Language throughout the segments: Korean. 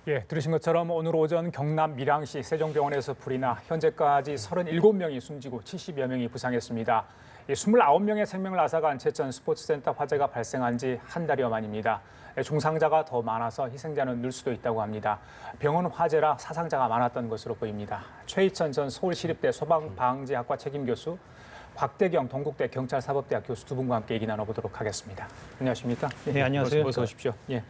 예, 들으신 것처럼 오늘 오전 경남 밀양시 세종병원에서 불이 나 현재까지 37명이 숨지고 70여 명이 부상했습니다. 29명의 생명을 앗아간 제천 스포츠센터 화재가 발생한 지 한 달여 만입니다. 중상자가 더 많아서 희생자는 늘 수도 있다고 합니다. 병원 화재라 사상자가 많았던 것으로 보입니다. 최희천 전 서울시립대 소방방재학과 책임교수, 곽대경 동국대 경찰사법대학 교수 두 분과 함께 얘기 나눠보도록 하겠습니다. 안녕하십니까? 네, 안녕하세요. 어서 오십시오. 예,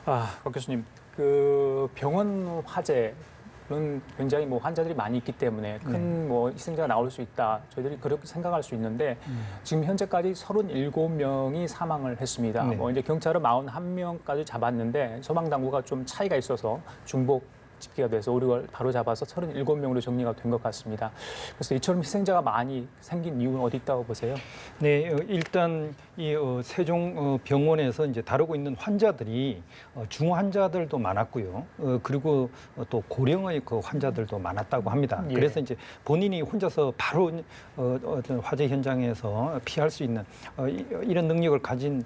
곽 교수님. 그 병원 화재는 굉장히 환자들이 많이 있기 때문에 큰 희생자가 나올 수 있다. 저희들이 그렇게 생각할 수 있는데 지금 현재까지 37명이 사망을 했습니다. 네. 이제 경찰은 41명까지 잡았는데 소방 당국가 좀 차이가 있어서 중복 집계가 돼서 우리가 바로 잡아서 37명으로 정리가 된 것 같습니다. 그래서 이처럼 희생자가 많이 생긴 이유는 어디 있다고 보세요? 네, 일단 이 세종 병원에서 이제 다루고 있는 환자들이 중환자들도 많았고요. 그리고 또 고령의 그 환자들도 많았다고 합니다. 예. 그래서 이제 본인이 혼자서 바로 어떤 화재 현장에서 피할 수 있는 이런 능력을 가진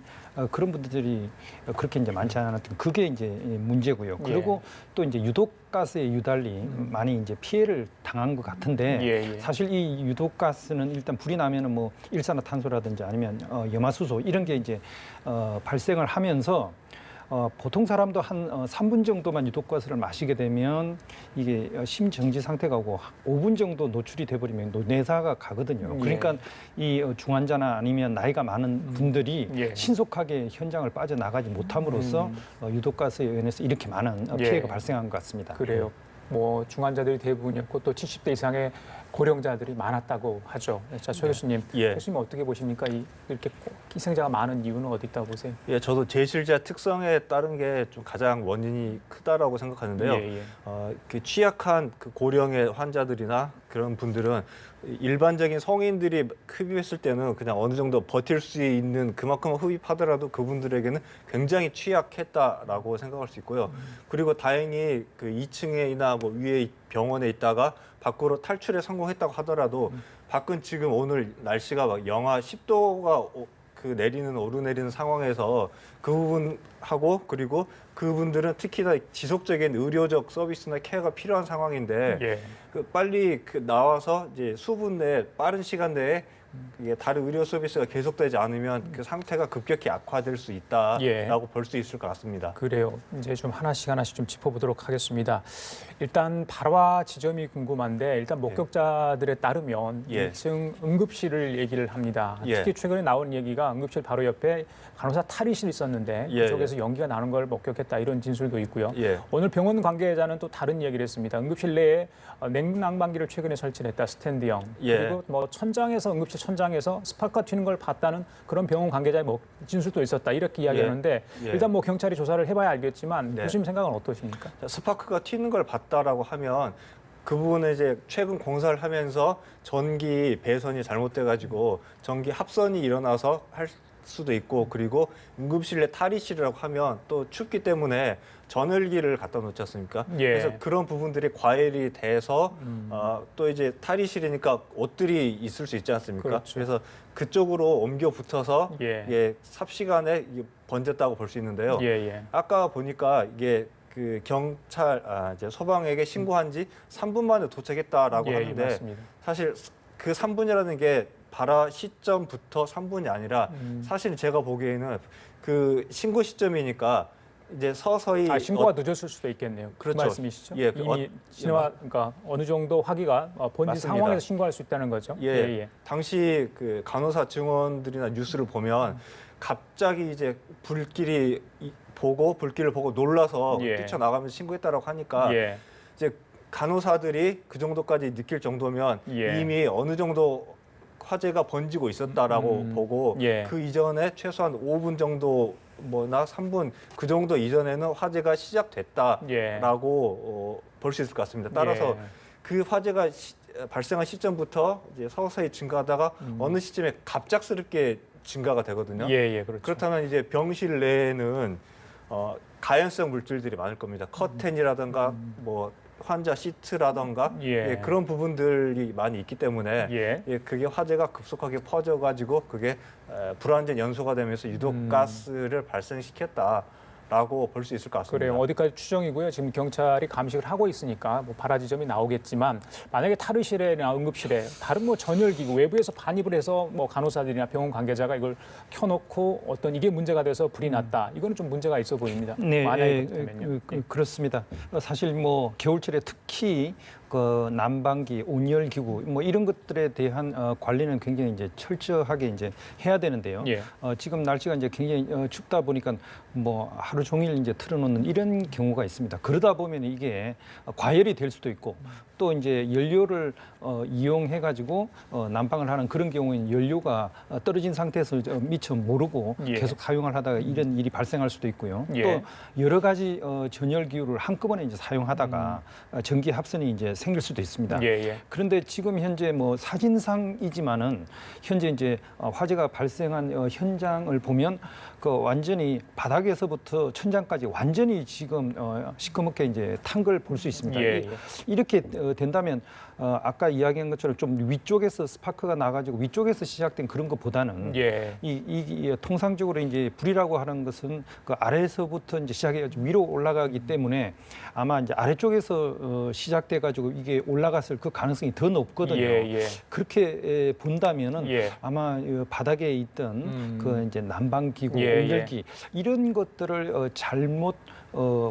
그런 분들이 그렇게 이제 많지 않았던 그게 이제 문제고요. 그리고 또 이제 유독가스에 유달리 많이 이제 피해를 당한 것 같은데 사실 이 유독가스는 일단 불이 나면은 뭐 일산화탄소라든지 아니면 염화수소 이런 게 이제 발생을 하면서 보통 사람도 한 3분 정도만 유독가스를 마시게 되면 이게 심정지 상태가 오고 5분 정도 노출이 돼버리면 뇌사가 가거든요. 그러니까 이 중환자나 아니면 나이가 많은 분들이 신속하게 현장을 빠져나가지 못함으로써 유독가스에 의해서 이렇게 많은 피해가 발생한 것 같습니다. 그래요. 중환자들이 대부분이었고 또 70대 이상의 고령자들이 많았다고 하죠. 자, 최 교수님, 교수님 어떻게 보십니까? 이렇게 희생자가 많은 이유는 어디 있다고 보세요? 예, 저도 제실자 특성에 따른 게 좀 가장 원인이 크다라고 생각하는데요. 그 취약한 그 고령의 환자들이나 그런 분들은 일반적인 성인들이 흡입했을 때는 그냥 어느 정도 버틸 수 있는 그만큼 흡입하더라도 그분들에게는 굉장히 취약했다라고 생각할 수 있고요. 그리고 다행히 그 2층에나 위에 병원에 있다가 밖으로 탈출에 성공했다고 하더라도 밖은 지금 오늘 날씨가 막 영하 10도가 오르내리는 상황에서 그 부분하고 그리고 그분들은 특히나 지속적인 의료적 서비스나 케어가 필요한 상황인데 빨리 나와서 이제 수분 내에 빠른 시간 내에 이게 다른 의료 서비스가 계속되지 않으면 그 상태가 급격히 악화될 수 있다라고 볼 수 있을 것 같습니다. 그래요. 이제 좀 하나씩 좀 짚어보도록 하겠습니다. 일단 발화 지점이 궁금한데 일단 목격자들에 따르면 2층 응급실을 얘기를 합니다. 특히 최근에 나온 얘기가 응급실 바로 옆에 간호사 탈의실이 있었는데 그쪽에서 연기가 나는 걸 목격했다 이런 진술도 있고요. 오늘 병원 관계자는 또 다른 얘기를 했습니다. 응급실 내에 냉난방기를 최근에 설치를 했다. 스탠드형. 그리고 천장에서 응급실 천장에서 스파크가 튀는 걸 봤다는 그런 병원 관계자의 진술도 있었다. 이렇게 이야기하는데 일단 경찰이 조사를 해봐야 알겠지만 교수님 생각은 어떠십니까? 스파크가 튀는 걸 봤다라고 하면 그 부분에 이제 최근 공사를 하면서 전기 배선이 잘못돼가지고 전기 합선이 일어나서 할 수도 있고 그리고 응급실 내 탈의실이라고 하면 또 춥기 때문에 전열기를 갖다 놓지 않습니까? 그래서 그런 부분들이 과열이 돼서 또 이제 탈의실이니까 옷들이 있을 수 있지 않습니까? 그래서 그쪽으로 옮겨 붙어서 삽시간에 번졌다고 볼 수 있는데요. 아까 보니까 이게 그 경찰, 이제 소방에게 신고한 지 3분 만에 도착했다라고 하는데 사실 그 3분이라는 게 발화 시점부터 3분이 아니라 사실 제가 보기에는 그 신고 시점이니까 이제 서서히 신고가 늦었을 수도 있겠네요. 그렇죠. 그 말씀이시죠? 이미 그러니까 어느 정도 화기가 번진 맞습니다. 상황에서 신고할 수 있다는 거죠. 당시 그 간호사 증언들이나 뉴스를 보면 갑자기 이제 불길을 보고 놀라서 뛰쳐나가면서 신고했다라고 하니까 이제 간호사들이 그 정도까지 느낄 정도면 이미 어느 정도 화재가 번지고 있었다라고 보고 그 이전에 최소한 5분 정도나 3분 그 정도 이전에는 화재가 시작됐다라고 볼 수 있을 것 같습니다. 따라서 그 화재가 발생한 시점부터 이제 서서히 증가하다가 어느 시점에 갑작스럽게 증가가 되거든요. 그렇죠. 그렇다면 이제 병실 내에는 가연성 물질들이 많을 겁니다. 커튼이라든가 환자 시트라던가 그런 부분들이 많이 있기 때문에 그게 화재가 급속하게 퍼져가지고 그게 불완전 연소가 되면서 유독가스를 발생시켰다. 라고 볼 수 있을 것 같습니다. 그래요. 어디까지 추정이고요. 지금 경찰이 감식을 하고 있으니까 뭐 발화 지점이 나오겠지만 만약에 탈의실이나 응급실에 다른 뭐 전열기구 외부에서 반입을 해서 뭐 간호사들이나 병원 관계자가 이걸 켜놓고 어떤 이게 문제가 돼서 불이 났다. 이거는 좀 문제가 있어 보입니다. 네, 만약에 그렇다면요. 그렇습니다. 사실 뭐 겨울철에 특히 그 난방기, 온열기구 뭐 이런 것들에 대한 관리는 굉장히 이제 철저하게 이제 해야 되는데요. 예. 지금 날씨가 이제 굉장히 춥다 보니까 뭐 하루 종일 이제 틀어놓는 이런 경우가 있습니다. 그러다 보면 이게 과열이 될 수도 있고 또 이제 연료를 이용해 가지고 난방을 하는 그런 경우에는 연료가 떨어진 상태에서 미처 모르고 예. 계속 사용을 하다가 이런 일이 발생할 수도 있고요. 예. 또 여러 가지 전열 기구를 한꺼번에 이제 사용하다가 전기 합선이 이제 생길 수도 있습니다. 예, 예. 그런데 지금 현재 뭐 사진상이지만은 현재 이제 화재가 발생한 현장을 보면 그 완전히 바닥에서부터 천장까지 완전히 지금 시커멓게 이제 탄 걸 볼 수 있습니다. 예, 예. 이렇게 된다면 아까 이야기한 것처럼 좀 위쪽에서 스파크가 나가지고 위쪽에서 시작된 그런 것보다는 예. 이 통상적으로 이제 불이라고 하는 것은 그 아래에서부터 이제 시작해가지고 위로 올라가기 때문에 아마 이제 아래쪽에서 시작돼가지고 이게 올라갔을 그 가능성이 더 높거든요. 예, 예. 그렇게 본다면은 예. 아마 바닥에 있던 그 이제 난방기구, 예, 온열기 이런 것들을 잘못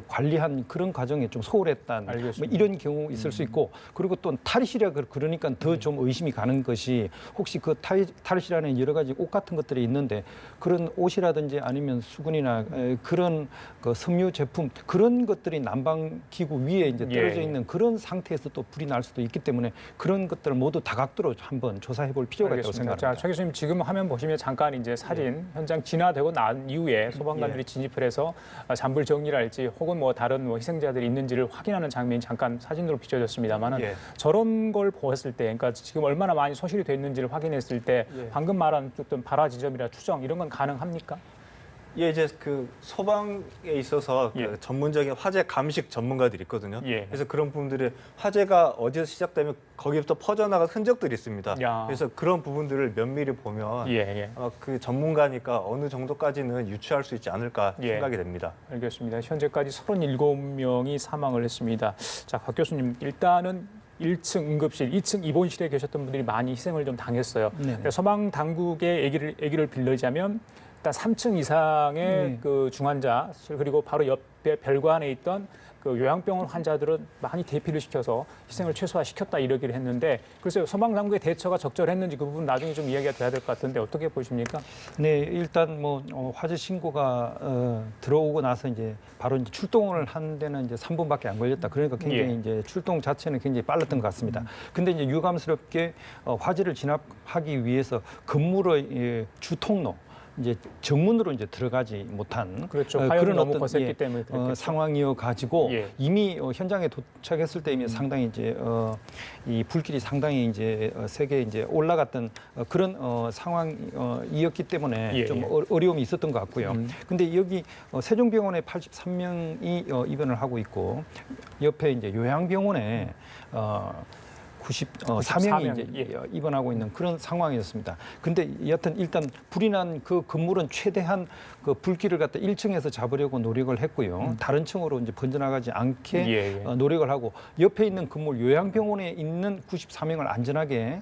관리한 그런 과정에 좀 소홀했다는 뭐 알겠습니다. 이런 경우 있을 수 있고 그리고 또 탈의실이라 그러니까 더 좀 의심이 가는 것이 혹시 그 탈의실 안에 여러 가지 옷 같은 것들이 있는데 그런 옷이라든지 아니면 수건이나 그런 그 섬유 제품 그런 것들이 난방 기구 위에 이제 떨어져 예. 있는 그런 상태에서 또 불이 날 수도 있기 때문에 그런 것들을 모두 다각도로 한번 조사해 볼 필요가 있다고 알겠습니다. 생각합니다. 자, 최 교수님 지금 화면 보시면 잠깐 이제 사진 현장 진화되고 난 이후에 소방관들이 진입을 해서 잔불 정리랄지 혹은 뭐 다른 뭐 희생자들이 있는지를 확인하는 장면이 잠깐 사진으로 비춰졌습니다만은 예. 저런 걸 보았을 때, 그러니까 지금 얼마나 많이 소실이 됐는지를 확인했을 때 방금 말한 어떤 발화 지점이나 추정 이런 건 가능합니까? 예, 이제 그 소방에 있어서 예. 그 전문적인 화재 감식 전문가들이 있거든요. 예. 그래서 그런 부분들이 화재가 어디서 시작되면 거기부터 퍼져나간 흔적들이 있습니다. 야. 그래서 그런 부분들을 면밀히 보면 예, 예. 그 전문가니까 어느 정도까지는 유추할 수 있지 않을까 예. 생각이 됩니다. 알겠습니다. 현재까지 37명이 사망을 했습니다. 자, 박 교수님, 일단은 1층 응급실, 2층 입원실에 계셨던 분들이 많이 희생을 좀 당했어요. 네네. 소방 당국의 얘기를 빌리자면 일단 3층 이상의 그 중환자 그리고 바로 옆에 별관에 있던 그 요양병원 환자들은 많이 대피를 시켜서 희생을 최소화시켰다 이러기를 했는데 글쎄요, 소방 당국의 대처가 적절했는지 그 부분 나중에 좀 이야기가 돼야 될 것 같은데 어떻게 보십니까? 네, 일단 뭐 화재 신고가 들어오고 나서 이제 바로 이제 출동을 한 데는 이제 3분밖에 안 걸렸다. 그러니까 굉장히 예. 이제 출동 자체는 굉장히 빨랐던 것 같습니다. 근데 이제 유감스럽게 화재를 진압하기 위해서 건물의 주통로 이제 정문으로 이제 들어가지 못한 그렇죠. 화염이 너무 어떤, 거셌기 때문에 그랬겠죠. 상황이어 가지고 예. 이미 현장에 도착했을 때 이미 상당히 이제 이 불길이 상당히 이제 세게 이제 올라갔던 그런 상황이었기 때문에 예, 좀 예. 어려움이 있었던 것 같고요. 근데 여기 세종병원에 83명이 입원을 하고 있고 옆에 이제 요양병원에 94명이 이제 예. 입원하고 있는 그런 상황이었습니다. 근데 여하튼 일단 불이 난 그 건물은 최대한 그 불길을 갖다 1층에서 잡으려고 노력을 했고요. 다른 층으로 이제 번져나가지 않게 예, 예. 노력을 하고 옆에 있는 건물 요양병원에 있는 94명을 안전하게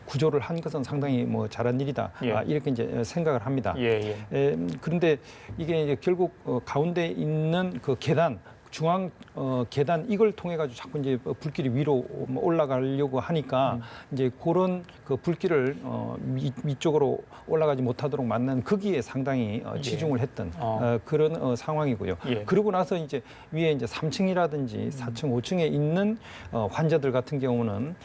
구조를 한 것은 상당히 뭐 잘한 일이다. 예. 이렇게 이제 생각을 합니다. 예, 예. 그런데 이게 이제 결국 가운데 있는 그 계단 중앙 계단 이걸 통해 가지고 자꾸 이제 불길이 위로 올라가려고 하니까 이제 그런 그 불길을 위쪽으로 올라가지 못하도록 막는 거기에 상당히 치중을 했던 그런 상황이고요. 예. 그러고 나서 이제 위에 이제 3층이라든지 4층, 5층에 있는 환자들 같은 경우는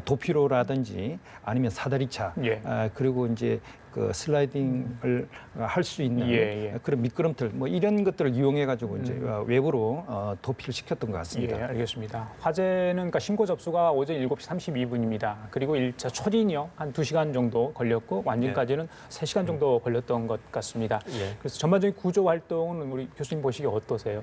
도피로라든지 아니면 사다리차 예. 그리고 이제 그 슬라이딩을 할 수 있는 예, 예. 그런 미끄럼틀 뭐 이런 것들을 이용해 가지고 이제 외부로 도피를 시켰던 것 같습니다. 예, 알겠습니다. 화재는 그러니까 신고 접수가 오전 7시 32분입니다. 그리고 1차 초진이요. 한 2시간 정도 걸렸고 완진까지는 3시간 정도 걸렸던 것 같습니다. 예. 그래서 전반적인 구조 활동은 우리 교수님 보시기에 어떠세요?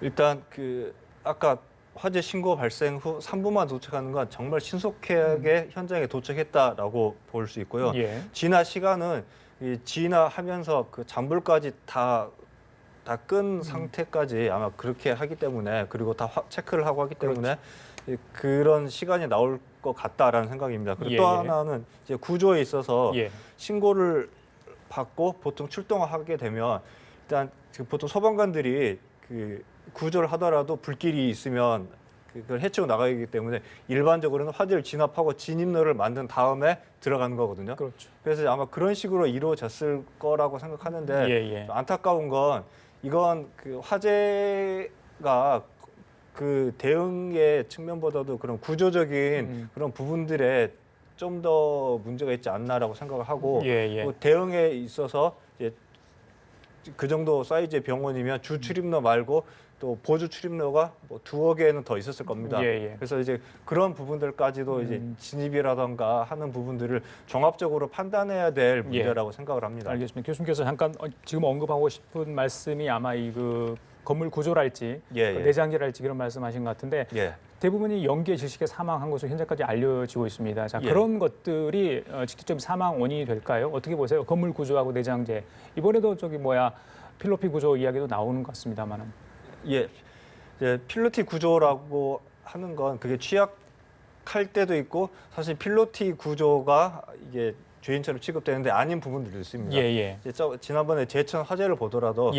일단 그 아까 화재 신고 발생 후 3분만 도착하는 건 정말 신속하게 현장에 도착했다라고 볼 수 있고요. 예. 진화 시간은 이 진화하면서 그 잔불까지 다 끈 상태까지 아마 그렇게 하기 때문에 그리고 다 체크를 하고 하기 때문에 그런 시간이 나올 것 같다라는 생각입니다. 그리고 또 하나는 이제 구조에 있어서 신고를 받고 보통 출동하게 되면 일단 보통 소방관들이 그 구조를 하더라도 불길이 있으면 그걸 해치고 나가기 때문에 일반적으로는 화재를 진압하고 진입로를 만든 다음에 들어가는 거거든요. 그렇죠. 그래서 아마 그런 식으로 이루어졌을 거라고 생각하는데 안타까운 건 이건 그 화재가 그 대응의 측면보다도 그런 구조적인 그런 부분들에 좀 더 문제가 있지 않나라고 생각을 하고 뭐 대응에 있어서 이제 그 정도 사이즈의 병원이면 주 출입로 말고 또 보조 출입로가 뭐 2여 개는 더 있었을 겁니다. 그래서 이제 그런 부분들까지도 이제 진입이라던가 하는 부분들을 종합적으로 판단해야 될 문제라고 생각을 합니다. 알겠습니다. 교수님께서 잠깐 지금 언급하고 싶은 말씀이 아마 이 그 건물 구조랄지 내장재랄지 그런 말씀하신 것 같은데 대부분이 연기에 질식해 사망한 것으로 현재까지 알려지고 있습니다. 자, 그런 것들이 직접적인 사망 원인이 될까요? 어떻게 보세요? 건물 구조하고 내장재. 이번에도 필로피 구조 이야기도 나오는 것 같습니다만은. 필로티 구조라고 하는 건 그게 취약할 때도 있고 사실 필로티 구조가 이게 죄인처럼 취급되는데 아닌 부분들도 있습니다. 지난번에 제천 화재를 보더라도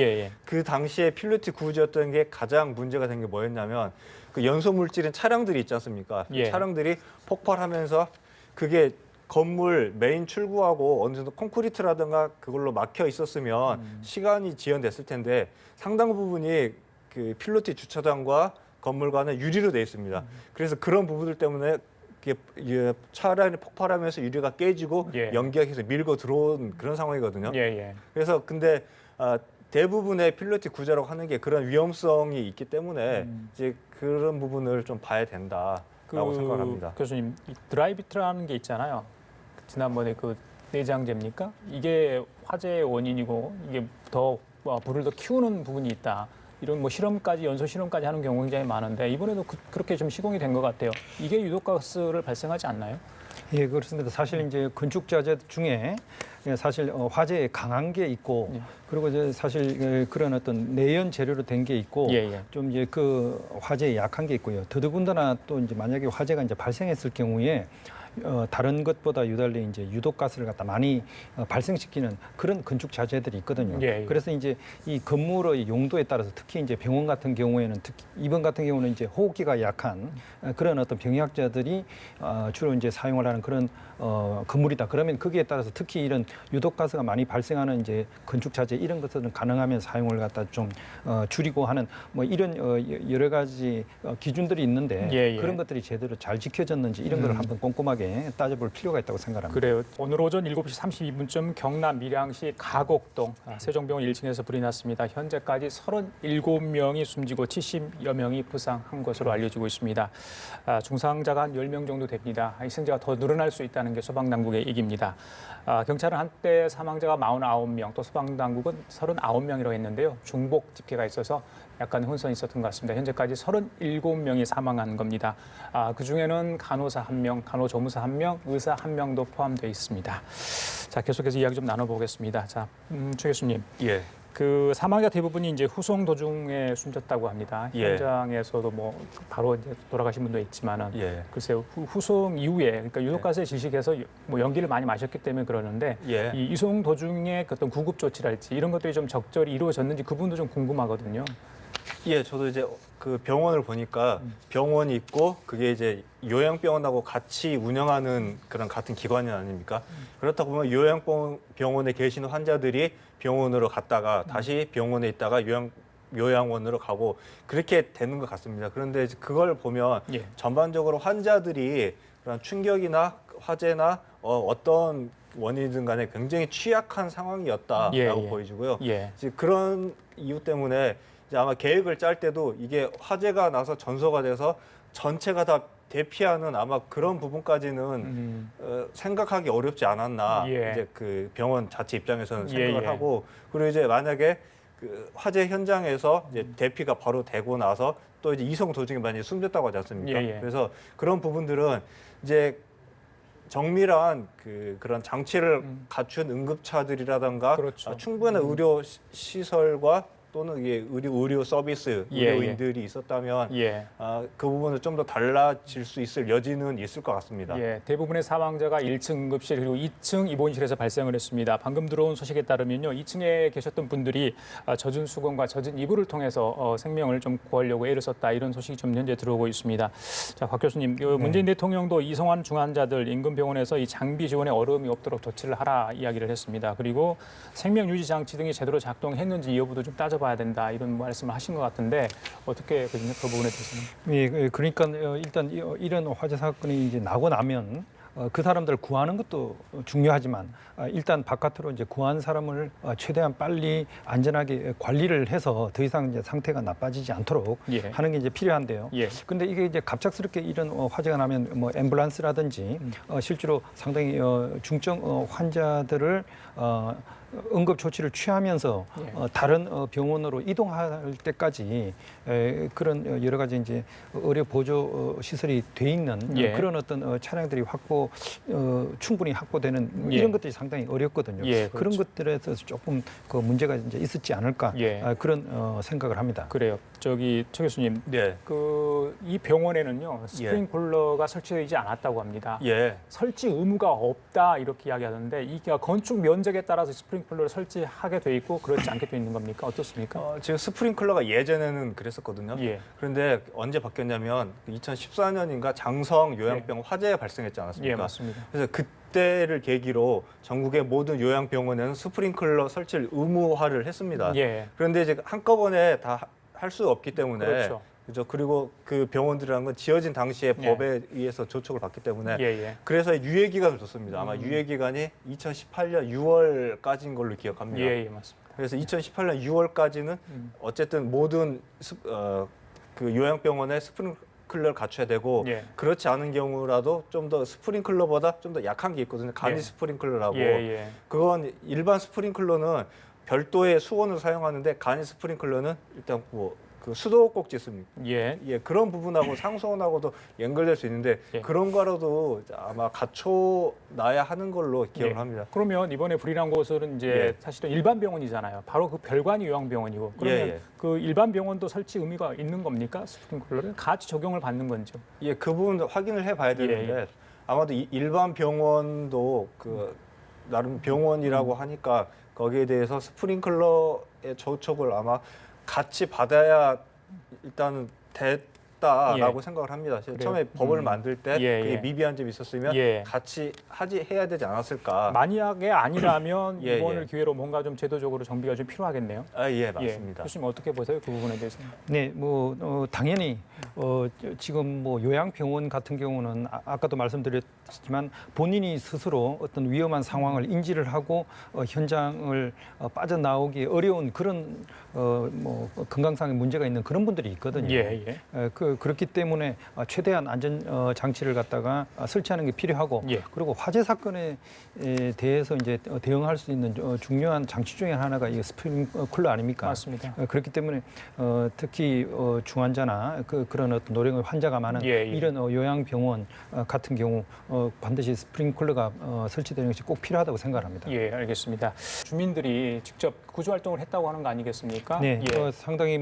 그 당시에 필로티 구조였던 게 가장 문제가 된 게 뭐였냐면 그 연소 물질인 차량들이 있지 않습니까? 차량들이 폭발하면서 그게 건물 메인 출구하고 어느 정도 콘크리트라든가 그걸로 막혀 있었으면 시간이 지연됐을 텐데 상당 부분이 그 필로티 주차장과 건물 간에 유리로 돼 있습니다. 그래서 그런 부분들 때문에 차량이 폭발하면서 유리가 깨지고 연기가 계속 밀고 들어온 그런 상황이거든요. 그래서 근데 대부분의 필로티 구조라고 하는 게 그런 위험성이 있기 때문에 이제 그런 부분을 좀 봐야 된다라고 생각을 합니다. 교수님, 이 드라이비트라는 게 있잖아요. 지난번에 그 내장재입니까? 이게 화재의 원인이고 이게 더 불을 더 키우는 부분이 있다. 이런 뭐 실험까지 연소 실험까지 하는 경우 굉장히 많은데 이번에도 그렇게 좀 시공이 된 것 같아요. 이게 유독가스를 발생하지 않나요? 예, 그렇습니다. 사실 이제 건축 자재 중에 사실 화재에 강한 게 있고 그리고 이제 사실 그런 어떤 내연 재료로 된 게 있고 좀 이제 그 화재에 약한 게 있고요. 더더군다나 또 이제 만약에 화재가 이제 발생했을 경우에 다른 것보다 유달리 이제 유독가스를 갖다 많이 발생시키는 그런 건축 자재들이 있거든요. 그래서 이제 이 건물의 용도에 따라서 특히 이제 병원 같은 경우에는 특히 이번 같은 경우는 이제 호흡기가 약한 그런 어떤 병약자들이 주로 이제 사용을 하는 그런 건물이다. 그러면 거기에 따라서 특히 이런 유독가스가 많이 발생하는 이제 건축 자재 이런 것들은 가능하면 사용을 갖다 좀 줄이고 하는 뭐 이런 여러 가지 기준들이 있는데 그런 것들이 제대로 잘 지켜졌는지 이런 걸 한번 꼼꼼하게 따져볼 필요가 있다고 생각합니다. 그래요. 오늘 오전 7시 32분쯤 경남 밀양시 가곡동 세종병원 1층에서 불이 났습니다. 현재까지 37명이 숨지고 70여 명이 부상한 것으로 알려지고 있습니다. 중상자가 한 10명 정도 됩니다. 희생자가 더 늘어날 수 있다는 게 소방당국의 얘기입니다. 경찰은 한때 사망자가 49명, 또 소방당국은 39명이라고 했는데요. 중복 집계가 있어서 약간 혼선이 있었던 것 같습니다. 현재까지 37명이 사망한 겁니다. 그중에는 간호사 1명, 간호조무사 1명, 의사 1명도 포함되어 있습니다. 자, 계속해서 이야기 좀 나눠보겠습니다. 자, 최 교수님. 그 사망자 대부분이 이제 후송 도중에 숨졌다고 합니다. 현장에서도 뭐 바로 이제 돌아가신 분도 있지만은 글쎄요 후송 이후에 그러니까 유독가스에 질식해서 뭐 연기를 많이 마셨기 때문에 그러는데 이 이송 도중에 어떤 구급 조치랄지 이런 것들이 좀 적절히 이루어졌는지 그 부분도 좀 궁금하거든요. 저도 이제 그 병원을 보니까 병원이 있고 그게 이제 요양병원하고 같이 운영하는 그런 같은 기관이 아닙니까? 그렇다 보면 요양병원에 계시는 환자들이 병원으로 갔다가 다시 병원에 있다가 요양원으로 가고 그렇게 되는 것 같습니다. 그런데 그걸 보면 전반적으로 환자들이 그런 충격이나 화재나 어떤 원인이든 간에 굉장히 취약한 상황이었다라고 보여지고요. 이제 그런 이유 때문에 이제 아마 계획을 짤 때도 이게 화재가 나서 전소가 돼서 전체가 다 대피하는 아마 그런 부분까지는 생각하기 어렵지 않았나 이제 그 병원 자체 입장에서는 생각을 하고 그리고 이제 만약에 그 화재 현장에서 이제 대피가 바로 되고 나서 또 이제 이송 도중에 만약에 숨졌다고 하지 않습니까? 그래서 그런 부분들은 이제 정밀한 그런 장치를 갖춘 응급차들이라든가 그렇죠. 충분한 의료 시설과 또는 이게 의료 서비스 의료인들이 있었다면 그 부분은 좀 더 달라질 수 있을 여지는 있을 것 같습니다. 예, 대부분의 사망자가 1층 응급실 그리고 2층 입원실에서 발생을 했습니다. 방금 들어온 소식에 따르면요, 2층에 계셨던 분들이 젖은 수건과 젖은 이불을 통해서 생명을 좀 구하려고 애를 썼다 이런 소식이 좀 현재 들어오고 있습니다. 자, 박 교수님, 문재인 대통령도 이송환 중환자들 인근병원에서 이 장비 지원에 어려움이 없도록 조치를 하라 이야기를 했습니다. 그리고 생명 유지 장치 등이 제대로 작동했는지 여부도 좀 따져봐야 된다 이런 말씀을 하신 것 같은데 어떻게 그 부분에 대해서는? 예, 그러니까 일단 이런 화재 사건이 이제 나고 나면 그 사람들을 구하는 것도 중요하지만 일단 바깥으로 이제 구한 사람을 최대한 빨리 안전하게 관리를 해서 더 이상 이제 상태가 나빠지지 않도록 하는 게 이제 필요한데요. 근데 이게 이제 갑작스럽게 이런 화재가 나면 뭐 앰뷸런스라든지 실제로 상당히 중증 환자들을 응급 조치를 취하면서 다른 병원으로 이동할 때까지 그런 여러 가지 이제 의료 보조 시설이 돼 있는 그런 어떤 차량들이 충분히 확보되는 이런 것들이 상당히 어렵거든요. 그렇죠. 그런 것들에서 조금 그 문제가 이제 있었지 않을까 그런 생각을 합니다. 그래요. 저기 최 교수님, 이 병원에는요 스프링클러가 설치되지 않았다고 합니다. 설치 의무가 없다 이렇게 이야기하는데 이게 건축 면적에 따라서 스프링클러를 설치하게 돼 있고 그렇지 않게 돼 있는 겁니까? 어떻습니까? 지금 스프링클러가 예전에는 그랬었거든요. 그런데 언제 바뀌었냐면 2014년인가 장성 요양병원 화재 발생했지 않았습니까? 맞습니다. 그래서 그때를 계기로 전국의 모든 요양병원에는 스프링클러 설치를 의무화를 했습니다. 그런데 이제 한꺼번에 다 할 수 없기 때문에 그렇죠. 그리고 그 병원들이라는 건 지어진 당시에 법에 의해서 조촉을 받기 때문에 그래서 유예 기간을 줬습니다. 아마 유예 기간이 2018년 6월까지인 걸로 기억합니다. 맞습니다. 그래서 2018년 6월까지는 어쨌든 모든 그 요양병원에 스프링클러를 갖춰야 되고 그렇지 않은 경우라도 좀 더 스프링클러보다 좀 더 약한 게 있거든요. 간이 스프링클러라고. 그건 일반 스프링클러는 별도의 수건을 사용하는데 간이 스프링클러는 일단 그 수도꼭지 씁니다. 그런 부분하고 상수원하고도 연결될 수 있는데 그런 거라도 아마 갖춰놔야 하는 걸로 기억을 합니다. 그러면 이번에 불이 난 곳은 이제 사실은 일반 병원이잖아요. 바로 그 별관이 요양병원이고 그러면 그 일반 병원도 설치 의미가 있는 겁니까? 스프링클러를 같이 적용을 받는 건죠? 그 부분 확인을 해봐야 되는데 아마도 일반 병원도 그 나름 병원이라고 하니까 거기에 대해서 스프링클러의 조촉을 아마 같이 받아야 일단은 됐다라고 생각을 합니다. 처음에 법을 만들 때 그게 미비한 점이 있었으면 같이 해야 되지 않았을까. 만약에 아니라면 이번을 기회로 뭔가 좀 제도적으로 정비가 좀 필요하겠네요. 맞습니다. 교수님 어떻게 보세요? 그 부분에 대해서는? 네, 당연히 지금 요양병원 같은 경우는 아까도 말씀드렸지만 본인이 스스로 어떤 위험한 상황을 인지를 하고 현장을 빠져나오기 어려운 그런 건강상의 문제가 있는 그런 분들이 있거든요. 그렇기 때문에 최대한 안전 장치를 갖다가 설치하는 게 필요하고 그리고 화재 사건에 대해서 이제 대응할 수 있는 중요한 장치 중에 하나가 이 스프링클러 아닙니까? 맞습니다. 그렇기 때문에 특히 중환자나 그런 어떤 노령의 환자가 많은 이런 요양병원 같은 경우 반드시 스프링클러가 설치되는 것이 꼭 필요하다고 생각합니다. 알겠습니다. 주민들이 직접 구조 활동을 했다고 하는 거 아니겠습니까? 상당히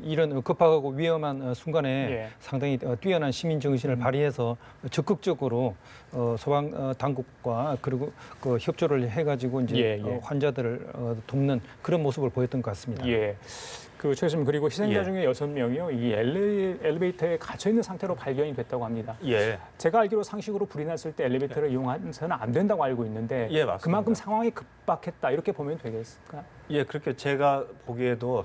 이런 급하고 위험한 순간에 상당히 뛰어난 시민 정신을 발휘해서 적극적으로 소방 당국과 그리고 그 협조를 해가지고 이제 환자들을 돕는 그런 모습을 보였던 것 같습니다. 그 최 교수님 그리고 희생자 중에 6명이요 이 엘리베이터에 갇혀 있는 상태로 발견이 됐다고 합니다. 제가 알기로 상식으로 불이 났을 때 엘리베이터를 이용해서는 안 된다고 알고 있는데 그만큼 상황이 급박했다 이렇게 보면 되겠을까? 그렇게 제가 보기에도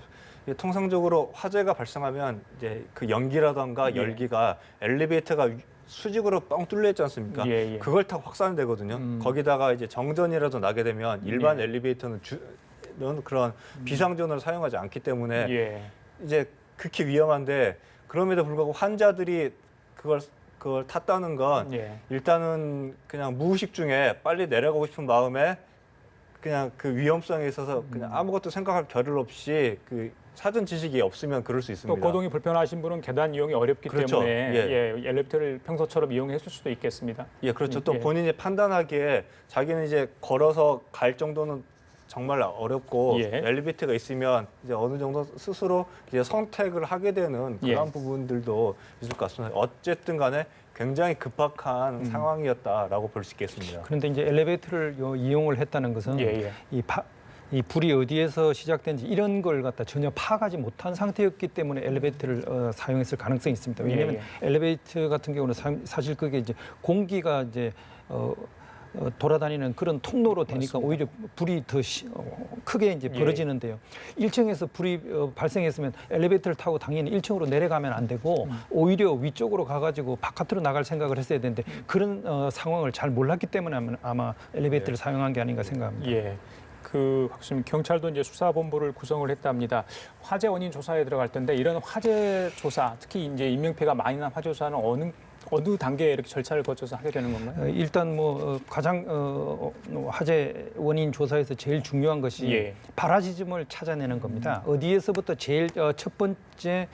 통상적으로 화재가 발생하면 이제 그 연기라던가 열기가 엘리베이터가 수직으로 뻥 뚫려 있지 않습니까? 그걸 타고 확산되거든요. 거기다가 이제 정전이라도 나게 되면 일반 엘리베이터는 그런 비상전을 사용하지 않기 때문에 이제 극히 위험한데 그럼에도 불구하고 환자들이 그걸 탔다는 건 일단은 그냥 무의식 중에 빨리 내려가고 싶은 마음에 그냥 그 위험성에 있어서 그냥 아무것도 생각할 겨를 없이 그 사전 지식이 없으면 그럴 수 또 있습니다. 거동이 불편하신 분은 계단 이용이 어렵기 그렇죠. 때문에 예. 엘리베이터를 평소처럼 이용했을 수도 있겠습니다. 예, 그렇죠. 또 예. 본인이 판단하기에 자기는 이제 걸어서 갈 정도는 정말 어렵고 예. 엘리베이터가 있으면 이제 어느 정도 스스로 이제 선택을 하게 되는 그런 예. 부분들도 있을 것 같습니다. 어쨌든 간에 굉장히 급박한 상황이었다라고 볼 수 있겠습니다. 그런데 이제 엘리베이터를 이용을 했다는 것은 예. 이 불이 어디에서 시작된지 이런 걸 갖다 전혀 파악하지 못한 상태였기 때문에 엘리베이터를 사용했을 가능성이 있습니다. 왜냐하면 엘리베이터 같은 경우는 사실 그게 이제 공기가 이제 돌아다니는 그런 통로로 되니까 맞습니다. 오히려 불이 더 크게 이제 벌어지는데요. 1층에서 불이 발생했으면 엘리베이터를 타고 당연히 1층으로 내려가면 안 되고 오히려 위쪽으로 가가지고 바깥으로 나갈 생각을 했어야 되는데 그런 상황을 잘 몰랐기 때문에 아마 엘리베이터를 사용한 게 아닌가 생각합니다. 예. 그 박수님 경찰도 이제 수사본부를 구성을 했답니다. 화재 원인 조사에 들어갈 텐데 이런 화재 조사, 특히 이제 인명피해가 많이 난 화재 조사는 어느 단계에 이렇게 절차를 거쳐서 하게 되는 건가요? 일단 뭐 가장 화재 원인 조사에서 제일 중요한 것이 예. 발화지점을 찾아내는 겁니다. 어디에서부터 제일 첫 번째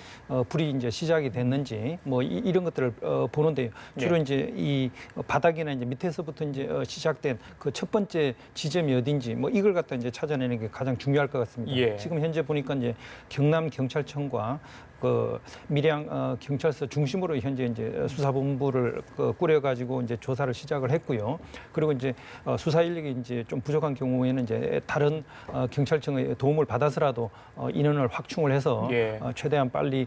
불이 이제 시작이 됐는지 뭐 이런 것들을 보는데요. 주로 예. 이제 이 바닥이나 이제 밑에서부터 이제 시작된 그 첫 번째 지점이 어딘지 뭐 이걸 갖다 이제 찾아내는 게 가장 중요할 것 같습니다. 예. 지금 현재 보니까 이제 경남 경찰청과 그 밀양 경찰서 중심으로 현재 이제 수사본부를 꾸려가지고 이제 조사를 시작을 했고요. 그리고 이제 수사 인력이 이제 좀 부족한 경우에는 이제 다른 경찰청의 도움을 받아서라도 인원을 확충을 해서 예. 최대한 빨리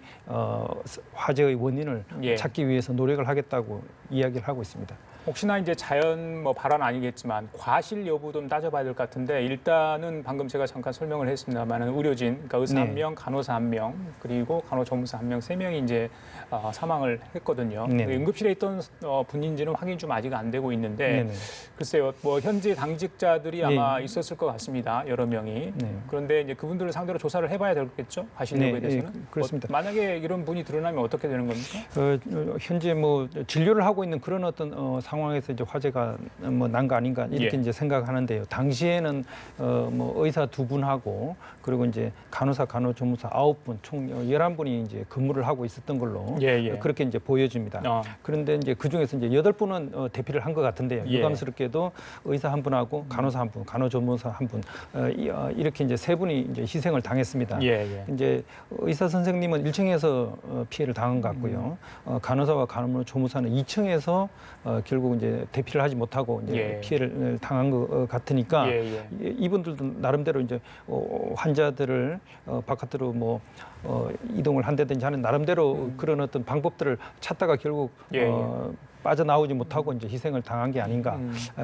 화재의 원인을 예. 찾기 위해서 노력을 하겠다고 이야기를 하고 있습니다. 혹시나 이제 자연 뭐 발화는 아니겠지만 과실 여부 좀 따져봐야 될 것 같은데 일단은 방금 제가 잠깐 설명을 했습니다만은 의료진, 그러니까 의사 네. 1명, 간호사 1명, 그리고 간호조무사 1명, 3명이 이제 사망을 했거든요. 네. 응급실에 있던 분인지는 확인 좀 아직 안 되고 있는데 네네. 글쎄요, 뭐 현재 당직자들이 네. 아마 있었을 것 같습니다. 여러 명이. 네. 그런데 이제 그분들을 상대로 조사를 해봐야 되겠죠? 과실 여부에 네, 대해서는. 그렇습니다. 만약에 이런 분이 드러나면 어떻게 되는 겁니까? 현재 뭐 진료를 하고 있는 그런 어떤 상황에서 이제 화재가 뭐 난 거 아닌가 이렇게 예. 이제 생각하는데요. 당시에는 뭐 의사 2분하고 그리고 이제 간호사, 간호조무사 9분 총 11분이 이제 근무를 하고 있었던 걸로 예. 그렇게 이제 보여집니다. 그런데 이제 그 중에서 이제 8분은 대피를 한 것 같은데요. 예. 유감스럽게도 의사 1분하고 간호사 1분, 간호조무사 1분 이렇게 이제 3분이 이제 희생을 당했습니다. 예. 이제 의사 선생님은 1층에서 피해를 당한 것 같고요. 간호사와 간호조무사는 2층에서 결국 이제 대피를 하지 못하고 이제 예. 피해를 당한 것 같으니까 이분들도 나름대로 이제 환자들을 바깥으로 뭐 이동을 한다든지 하는 나름대로 그런 어떤 방법들을 찾다가 결국 빠져나오지 못하고 이제 희생을 당한 게 아닌가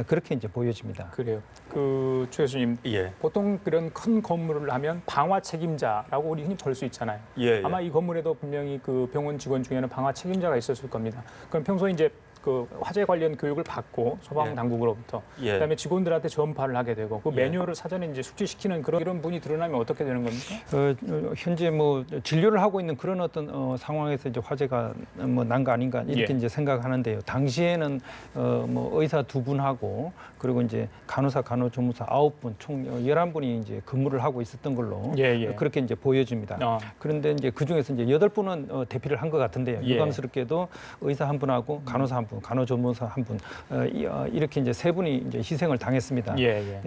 그렇게 이제 보여집니다. 그래요. 그 최 교수님, 예. 보통 그런 큰 건물을 하면 방화 책임자라고 우리 흔히 볼 수 있잖아요. 예. 아마 이 건물에도 분명히 그 병원 직원 중에는 방화 책임자가 있었을 겁니다. 그럼 평소에 이제 그 화재 관련 교육을 받고 소방 당국으로부터 그다음에 직원들한테 전파를 하게 되고 그 매뉴얼을 사전에 이제 숙지시키는 그런 분이 드러나면 어떻게 되는 겁니까? 현재 뭐 진료를 하고 있는 그런 어떤 상황에서 이제 화재가 뭐 난 거 아닌가 이렇게 이제 생각하는데요. 당시에는 뭐 의사 2분하고 그리고 이제 간호사, 간호조무사 9분 총 11분이 이제 근무를 하고 있었던 걸로 그렇게 이제 보여집니다. 그런데 이제 그 중에서 이제 8분은 대피를 한 것 같은데요. 유감스럽게도 의사 1분하고 간호사 1분, 간호조무사 1분 이렇게 이제 3분이 이제 희생을 당했습니다.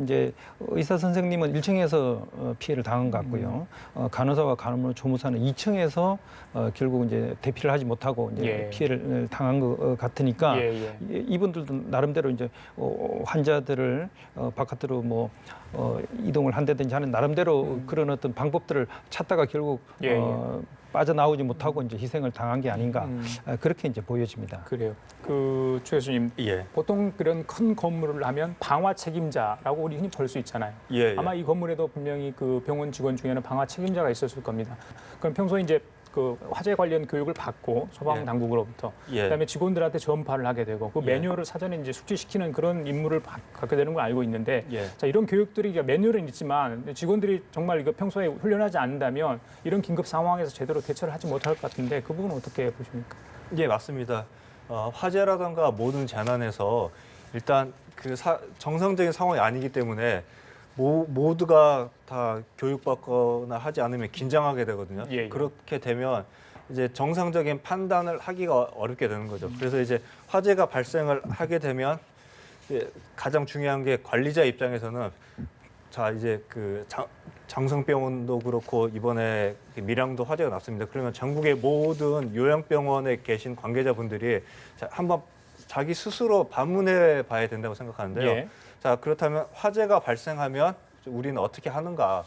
이제 의사 선생님은 1층에서 피해를 당한 것 같고요. 간호사와 간호조무사는 2층에서 결국 이제 대피를 하지 못하고 이제 피해를 당한 것 같으니까 이분들도 나름대로 이제 환자들을 바깥으로 뭐 이동을 한다든지 하는 나름대로 그런 어떤 방법들을 찾다가 결국 빠져나오지 못하고 이제 희생을 당한 게 아닌가 그렇게 이제 보여집니다. 그래요. 그 최 교수님, 보통 그런 큰 건물을 하면 방화 책임자라고 우리 흔히 볼 수 있잖아요. 아마 이 건물에도 분명히 그 병원 직원 중에는 방화 책임자가 있었을 겁니다. 그럼 평소에 이제 그 화재 관련 교육을 받고 소방 당국으로부터 그다음에 직원들한테 전파를 하게 되고 그 매뉴얼을 사전에 이제 숙지시키는 그런 임무를 갖게 되는 걸 알고 있는데 자, 이런 교육들이 매뉴얼은 있지만 직원들이 정말 이거 평소에 훈련하지 않는다면 이런 긴급 상황에서 제대로 대처를 하지 못할 것 같은데 그 부분은 어떻게 보십니까? 예, 맞습니다. 화재라든가 모든 재난에서 일단 그 정상적인 상황이 아니기 때문에 모두가 다 교육받거나 하지 않으면 긴장하게 되거든요. 예. 그렇게 되면 이제 정상적인 판단을 하기가 어렵게 되는 거죠. 그래서 이제 화재가 발생을 하게 되면 이제 가장 중요한 게 관리자 입장에서는 자 이제 그 장성병원도 그렇고 이번에 밀양도 화재가 났습니다. 그러면 전국의 모든 요양병원에 계신 관계자분들이 자, 한번 자기 스스로 반문해 봐야 된다고 생각하는데요. 예. 자 그렇다면 화재가 발생하면 우리는 어떻게 하는가?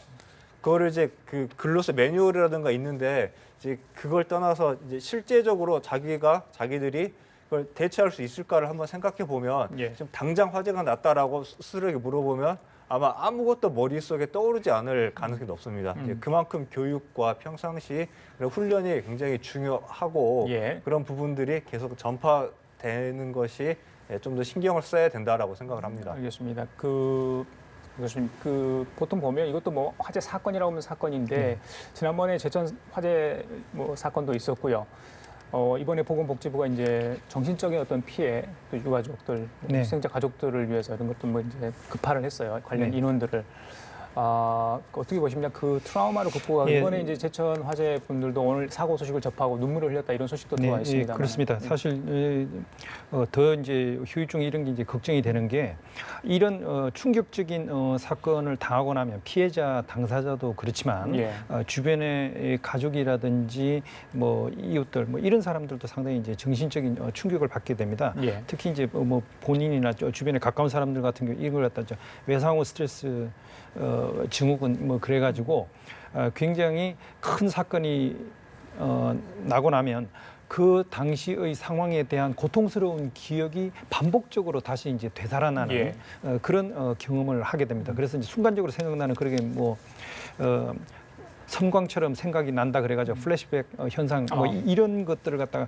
그거를 이제 그 글로서 매뉴얼이라든가 있는데 이제 그걸 떠나서 이제 실제적으로 자기들이 그걸 대처할 수 있을까를 한번 생각해 보면 예. 지금 당장 화재가 났다라고 스스로에게 물어보면 아마 아무것도 머릿속에 떠오르지 않을 가능성이 높습니다. 이제 그만큼 교육과 평상시 훈련이 굉장히 중요하고 예. 그런 부분들이 계속 전파되는 것이 좀 더 신경을 써야 된다라고 생각을 합니다. 알겠습니다. 교수님, 보통 보면 이것도 뭐 화재 사건이라고 하면 사건인데 지난번에 제천 화재 뭐 사건도 있었고요. 이번에 보건복지부가 이제 정신적인 어떤 피해, 또 유가족들, 네. 희생자 가족들을 위해서 이런 것도 뭐 이제 급파를 했어요. 관련 네. 인원들을. 어떻게 보십니까? 그 트라우마를 극복하고 예. 이번에 이제 제천 화재 분들도 오늘 사고 소식을 접하고 눈물을 흘렸다 이런 소식도 들어와 있습니다. 그렇습니다. 사실 더 이제 후유증 이런 게 이제 걱정이 되는 게 이런 충격적인 사건을 당하고 나면 피해자 당사자도 그렇지만 예. 주변의 가족이라든지 뭐 이웃들 뭐 이런 사람들도 상당히 이제 정신적인 충격을 받게 됩니다. 예. 특히 이제 뭐 본인이나 주변에 가까운 사람들 같은 경우 이걸 갖다 외상후 스트레스 증후군 뭐 그래가지고 굉장히 큰 사건이 나고 나면 그 당시의 상황에 대한 고통스러운 기억이 반복적으로 다시 이제 되살아나는 예. 그런 경험을 하게 됩니다. 그래서 이제 순간적으로 생각나는 그러게 뭐 섬광처럼 생각이 난다 그래가지고 플래시백 현상 뭐 이런 것들을 갖다가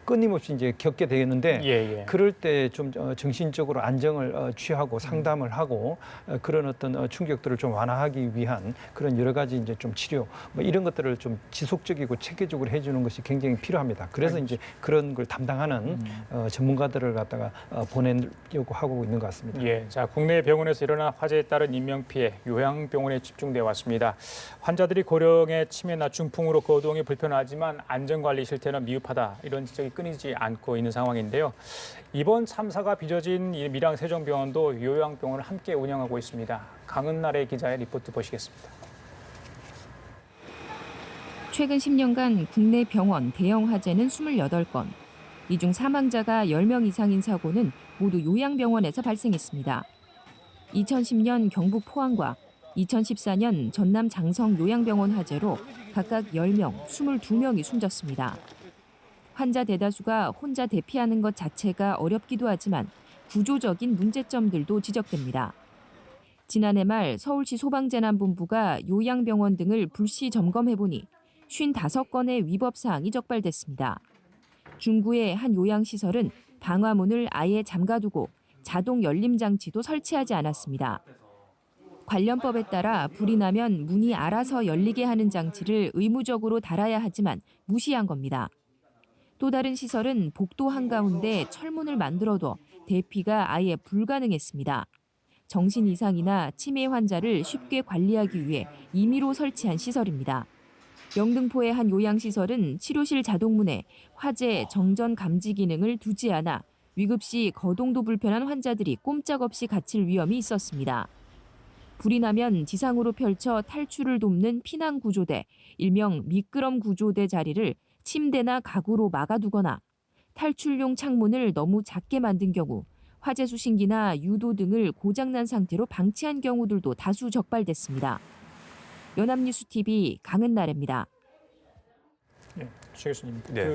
끊임없이 이제 겪게 되는데 예. 그럴 때 좀 정신적으로 안정을 취하고 상담을 하고 그런 어떤 충격들을 좀 완화하기 위한 그런 여러 가지 이제 좀 치료 뭐 이런 것들을 좀 지속적이고 체계적으로 해주는 것이 굉장히 필요합니다. 그래서 이제 그런 걸 담당하는 전문가들을 갖다가 보내려고 하고 있는 것 같습니다. 예, 자 국내 병원에서 일어난 화재에 따른 인명 피해 요양병원에 집중돼 왔습니다. 환자들이 고령의 치매나 중풍으로 거동이 불편하지만 안전관리 실태는 미흡하다 이런 지적이 끊이지 않고 있는 상황인데요. 이번 참사가 빚어진 이 밀양 세종병원도 요양병원을 함께 운영하고 있습니다. 강은나래 기자의 리포트 보시겠습니다. 최근 10년간 국내 병원 대형 화재는 28건. 이 중 사망자가 10명 이상인 사고는 모두 요양병원에서 발생했습니다. 2010년 경북 포항과 2014년 전남 장성 요양병원 화재로 각각 10명, 22명이 숨졌습니다. 환자 대다수가 혼자 대피하는 것 자체가 어렵기도 하지만 구조적인 문제점들도 지적됩니다. 지난해 말 서울시 소방재난본부가 요양병원 등을 불시 점검해보니 55건의 위법 사항이 적발됐습니다. 중구의 한 요양시설은 방화문을 아예 잠가두고 자동 열림 장치도 설치하지 않았습니다. 관련법에 따라 불이 나면 문이 알아서 열리게 하는 장치를 의무적으로 달아야 하지만 무시한 겁니다. 또 다른 시설은 복도 한가운데 철문을 만들어둬 대피가 아예 불가능했습니다. 정신 이상이나 치매 환자를 쉽게 관리하기 위해 임의로 설치한 시설입니다. 영등포의 한 요양시설은 치료실 자동문에 화재, 정전 감지 기능을 두지 않아 위급 시 거동도 불편한 환자들이 꼼짝없이 갇힐 위험이 있었습니다. 불이 나면 지상으로 펼쳐 탈출을 돕는 피난구조대, 일명 미끄럼 구조대 자리를 침대나 가구로 막아두거나 탈출용 창문을 너무 작게 만든 경우 화재 수신기나 유도 등을 고장난 상태로 방치한 경우들도 다수 적발됐습니다. 연합뉴스 TV 강은나래입니다. 예, 최 교수님. 네.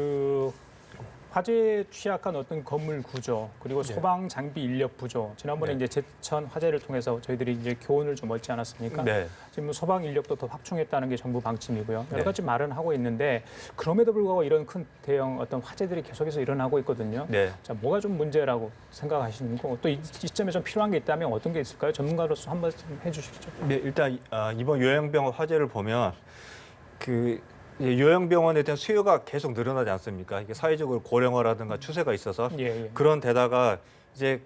화재에 취약한 어떤 건물 구조 그리고 소방 장비 인력 부조 지난번에 이제 제천 화재를 통해서 저희들이 이제 교훈을 좀 얻지 않았습니까? 네. 지금 소방 인력도 더 확충했다는 게 정부 방침이고요. 여러 가지 말은 하고 있는데 그럼에도 불구하고 이런 큰 대형 어떤 화재들이 계속해서 일어나고 있거든요. 네. 자, 뭐가 좀 문제라고 생각하시는 거? 또 이 시점에 좀 필요한 게 있다면 어떤 게 있을까요? 전문가로서 한번 해주시죠. 네, 일단 이번 요양병원 화재를 보면 요양병원에 대한 수요가 계속 늘어나지 않습니까? 이게 사회적으로 고령화라든가 추세가 있어서 예. 그런 데다가 이제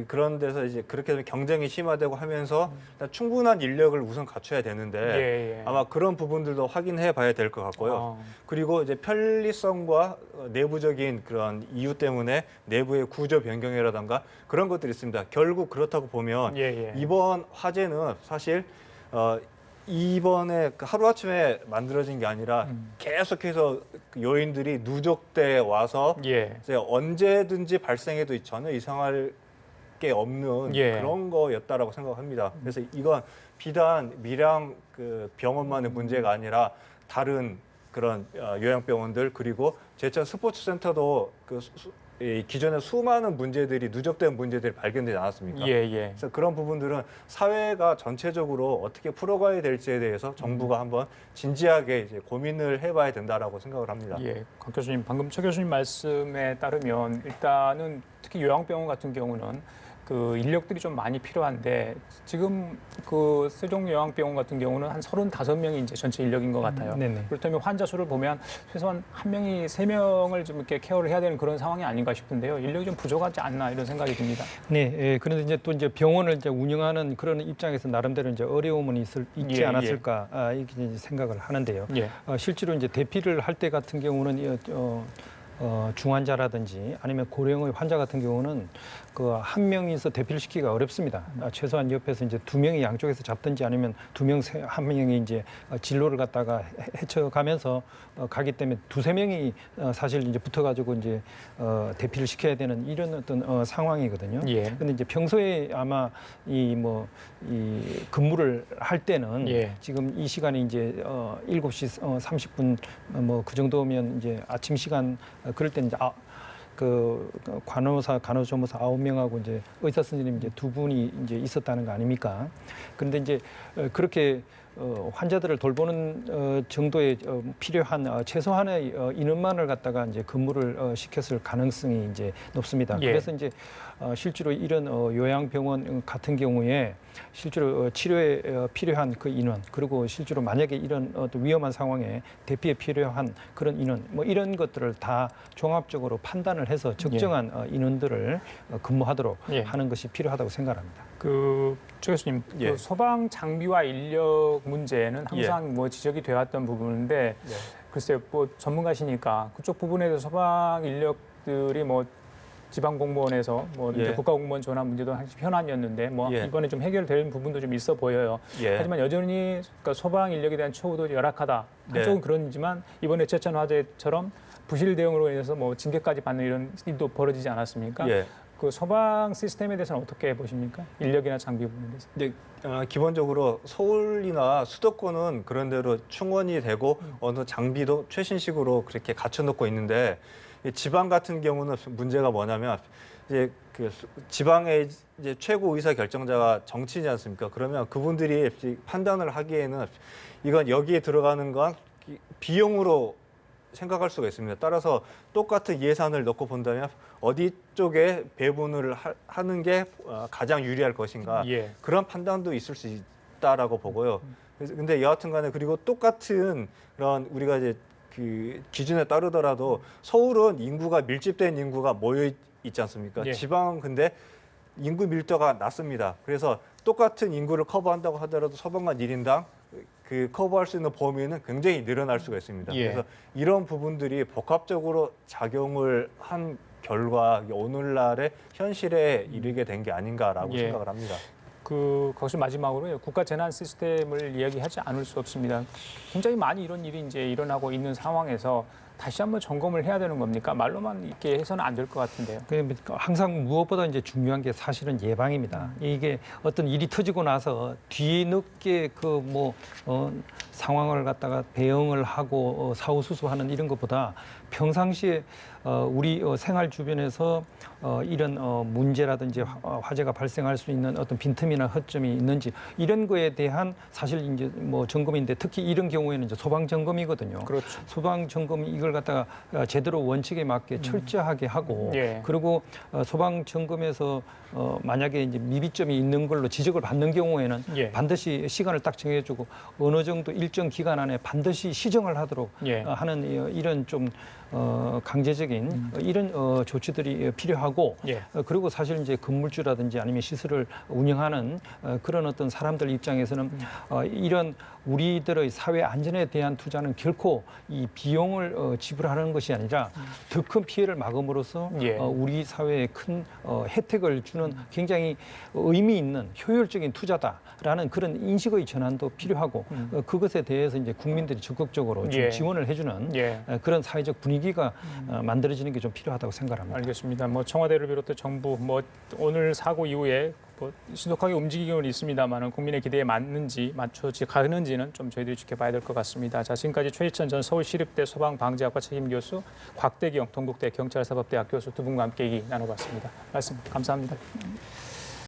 그런 데서 이제 그렇게 되면 경쟁이 심화되고 하면서 일단 충분한 인력을 우선 갖춰야 되는데 아마 그런 부분들도 확인해 봐야 될 것 같고요. 그리고 이제 편리성과 내부적인 그런 이유 때문에 내부의 구조 변경이라든가 그런 것들이 있습니다. 결국 그렇다고 보면 이번 화재는 사실 이번에 하루아침에 만들어진 게 아니라 계속해서 그 요인들이 누적돼 와서 이제 언제든지 발생해도 전혀 이상할 게 없는 그런 거였다라고 생각합니다. 그래서 이건 비단 밀양 그 병원만의 문제가 아니라 다른 그런 요양병원들 그리고 제천 스포츠센터도 그 기존에 수많은 문제들이 누적된 문제들이 발견되지 않았습니까? 그래서 그런 부분들은 사회가 전체적으로 어떻게 풀어가야 될지에 대해서 정부가 한번 진지하게 이제 고민을 해봐야 된다라고 생각을 합니다. 곽 교수님, 방금 최 교수님 말씀에 따르면 일단은 특히 요양병원 같은 경우는 그 인력들이 좀 많이 필요한데 지금 그 세종요양병원 같은 경우는 한 35명이 이제 전체 인력인 것 같아요. 그렇다면 환자 수를 보면 최소한 한 명이 3명을 좀 이렇게 케어를 해야 되는 그런 상황이 아닌가 싶은데요. 인력이 좀 부족하지 않나 이런 생각이 듭니다. 그런데 이제 또 이제 병원을 이제 운영하는 그런 입장에서 나름대로 이제 어려움은 있지 않았을까 이렇게 이제 생각을 하는데요. 실제로 이제 대피를 할 때 같은 경우는 중환자라든지 아니면 고령의 환자 같은 경우는 그 한 명이서 대피를 시키기가 어렵습니다. 최소한 옆에서 이제 2명이 양쪽에서 잡든지 아니면 한 명이 이제 진로를 갖다가 헤쳐가면서 가기 때문에 2~3명이 사실 이제 붙어가지고 이제 대피를 시켜야 되는 이런 어떤 상황이거든요. 그런데 이제 평소에 아마 이 근무를 할 때는 지금 이 시간이 이제 7시 30분 뭐 그 정도면 이제 아침 시간 그럴 때는 이제 그 간호사, 간호조무사 9명하고 이제 의사 선생님 이제 2분이 이제 있었다는 거 아닙니까? 그런데 이제 그렇게 환자들을 돌보는 정도의 필요한 최소한의 인원만을 갖다가 이제 근무를 시켰을 가능성이 이제 높습니다. 그래서 이제 실제로 이런 요양병원 같은 경우에 실제로 치료에 필요한 그 인원 그리고 실제로 만약에 이런 어떤 위험한 상황에 대피에 필요한 그런 인원 뭐 이런 것들을 다 종합적으로 판단을 해서 적정한 인원들을 근무하도록 하는 것이 필요하다고 생각합니다. 최 교수님, 그 소방 장비와 인력 문제는 항상 뭐 지적이 되었던 부분인데 글쎄요, 뭐 전문가시니까 그쪽 부분에 대해서 소방 인력들이 뭐 지방 공무원에서 뭐 이제 국가 공무원 전환 문제도 한 현안이었는데 뭐 이번에 좀 해결될 부분도 좀 있어 보여요. 하지만 여전히 그러니까 소방 인력에 대한 처우도 열악하다. 한쪽은 그런지만 이번에 제천 화재처럼 부실 대응으로 인해서 뭐 징계까지 받는 이런 일도 벌어지지 않았습니까? 그 소방 시스템에 대해서는 어떻게 보십니까? 인력이나 장비 부분에 대해서. 기본적으로 서울이나 수도권은 그런 대로 충원이 되고 어느 장비도 최신식으로 그렇게 갖춰놓고 있는데 지방 같은 경우는 문제가 뭐냐면 이제 그 지방의 이제 최고 의사 결정자가 정치이지 않습니까? 그러면 그분들이 판단을 하기에는 이건 여기에 들어가는 건 비용으로 생각할 수가 있습니다. 따라서 똑같은 예산을 넣고 본다면 어디 쪽에 배분을 하는 게 가장 유리할 것인가 그런 판단도 있을 수 있다라고 보고요. 근데 여하튼간에 그리고 똑같은 그런 우리가 이제 그 기준에 따르더라도 서울은 인구가 밀집된 인구가 모여 있지 않습니까? 지방은 근데 인구 밀도가 낮습니다. 그래서 똑같은 인구를 커버한다고 하더라도 소방관 1인당 그 커버할 수 있는 범위는 굉장히 늘어날 수가 있습니다. 그래서 이런 부분들이 복합적으로 작용을 한 결과 오늘날의 현실에 이르게 된 게 아닌가라고 생각을 합니다. 거기서 마지막으로 국가 재난 시스템을 이야기하지 않을 수 없습니다. 굉장히 많이 이런 일이 이제 일어나고 있는 상황에서 다시 한번 점검을 해야 되는 겁니까? 말로만 이렇게 해서는 안 될 것 같은데요. 항상 무엇보다 이제 중요한 게 사실은 예방입니다. 이게 어떤 일이 터지고 나서 뒤늦게 상황을 갖다가 대응을 하고 사후수습하는 이런 것보다 평상시에 우리 생활 주변에서 이런 문제라든지 화재가 발생할 수 있는 어떤 빈틈이나 허점이 있는지 이런 거에 대한 사실 이제 뭐 점검인데 특히 이런 경우에는 이제 소방 점검이거든요. 그렇죠. 소방 점검이 이걸 갖다가 제대로 원칙에 맞게 철저하게 하고 그리고 소방 점검에서 만약에 이제 미비점이 있는 걸로 지적을 받는 경우에는 반드시 시간을 딱 정해주고 어느 정도 일정 기간 안에 반드시 시정을 하도록 예. 하는 이런 좀 강제적인 이런 조치들이 필요하고 예. 그리고 사실 이제 건물주라든지 아니면 시설을 운영하는 그런 어떤 사람들 입장에서는 이런 우리들의 사회 안전에 대한 투자는 결코 이 비용을 지불하는 것이 아니라 더 큰 피해를 막음으로써 예. 우리 사회에 큰 혜택을 주는 굉장히 의미 있는 효율적인 투자다라는 그런 인식의 전환도 필요하고 그것에 대해서 이제 국민들이 적극적으로 좀 예. 지원을 해주는 예. 그런 사회적 분위기가 만들어지는 게 좀 필요하다고 생각합니다. 알겠습니다. 뭐 청와대를 비롯해 정부 뭐 오늘 사고 이후에 뭐 신속하게 움직임은 있습니다만은 국민의 기대에 맞는지 맞춰지 가는지는 좀 저희들이 지켜봐야 될 것 같습니다. 자, 지금까지 최희천 전 서울시립대 소방방재학과 책임교수, 곽대경 동국대 경찰사법대학 교수 두 분과 함께 얘기 나눠봤습니다. 말씀 감사합니다.